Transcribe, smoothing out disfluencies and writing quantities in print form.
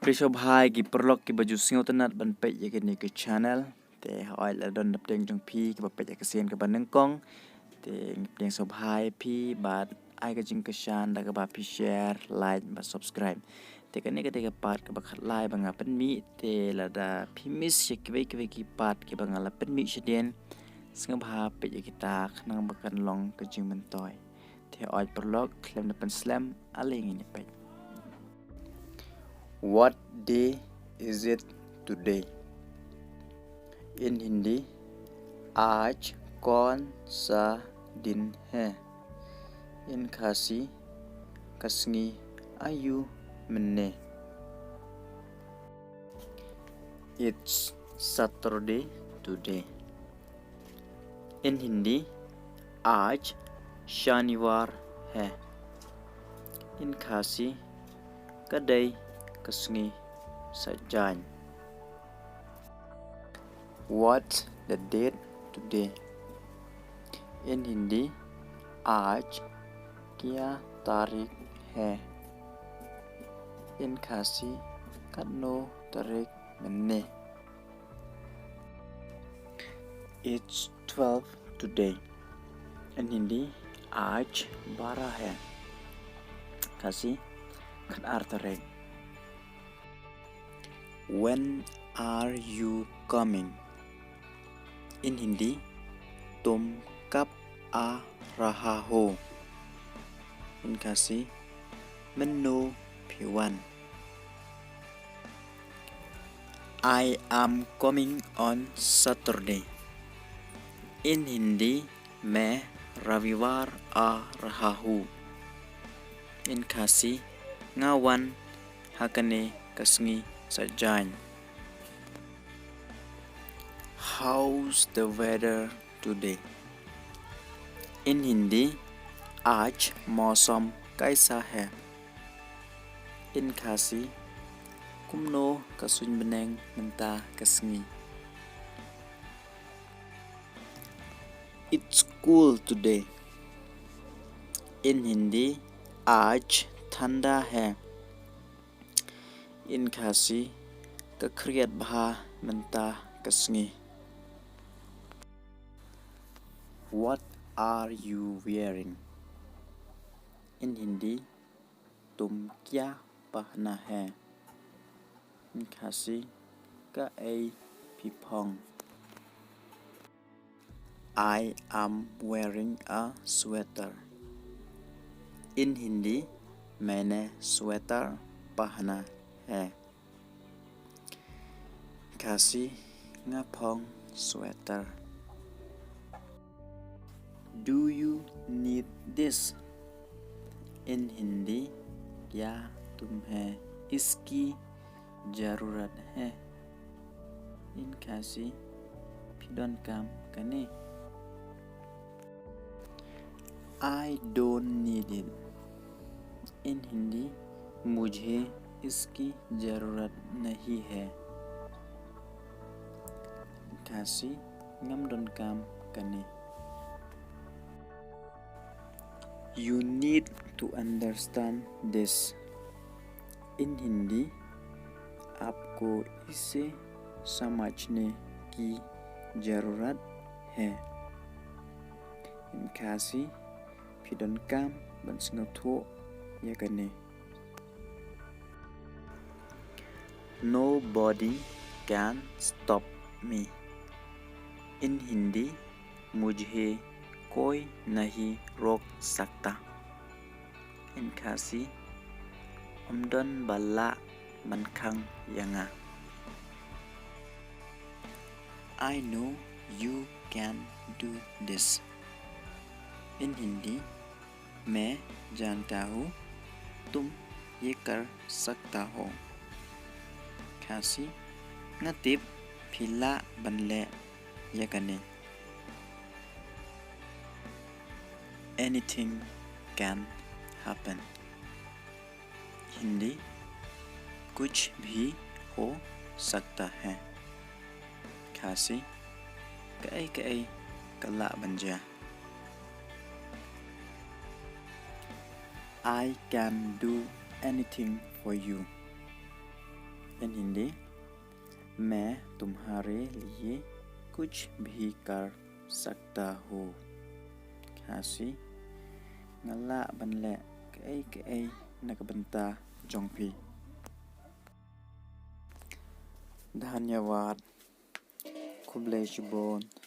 Prisho bhai ki perlok ki baju singo tenat ban pej ya kini ke channel te oi la don dap deng jong pi ki ba pej ke sen ke ban neng kong te deng so bhai pi bat ai ka jing ke shan da ka ba pi share like ba subscribe te ka ne ka te ka part ka ba khat like ba nga pen mi te la da pi miss ya ki part ki ba nga la pen mi shden singa bha pej ya ki ta nang ba kan long ka jing man toy te oi perlok klem na pen slam aling ini pej. What day is it today? In Hindi आज कौन सा दिन है? In खासी कसंगी आयु मन्ने. It's Saturday today. In Hindi आज शनिवार है. In खासी kadai kasngi sajan. What's the date today? In Hindi आज क्या तारीख है? In खासी कनो तारीख मन्ने. It's 12 today. In हिंदी आज 12 है. खासी kan artarek. When are you coming? In Hindi तुम कब आ रहा हो? In खासी menu P1. I am coming on Saturday. In Hindi मैं रविवार आ रहा हूँ. In खासी ngawan hakane kasngi sajan. How's the weather today? In Hindi आज मौसम कैसा है? In खासी kumno kasuny beneng menta kasngi. It's cool today. In Hindi आज ठंडा है. In खासी कक्रियत भा menta kasngi. What are you wearing? In Hindi तुम क्या पहना है? In खासी का ए pipong. I am wearing a sweater. In Hindi मैंने स्वेटर पहना है. खासी ngapong sweater. Do you need this? In Hindi क्या तुम्हें इसकी जरूरत है? In खासी pidon kam kane. I don't need it. In Hindi मुझे इसकी जरूरत नहीं है. खासी ngamdon kam kane. You need to understand this. In Hindi आपको इसे समझने की जरूरत है. In खासी pidon kam ban singapto ya kane. Nobody can stop me. In Hindi मुझे कोई नहीं रोक सकता. In खासी omdon bala mankang yanga. I know you can do this. In Hindi मैं जानता हूँ तुम ये कर सकता हो. खासी ngatip pila banle yakane. Anything can happen. Hindi कुछ भी हो सकता है. खासी kay kala banja. I can do anything for you. In Hindi, मैं तुम्हारे लिए कुछ भी कर सकता हूँ. Kasi ngala banle kay nakabanta jongpi. धन्यवाद. खुबले शुबोन.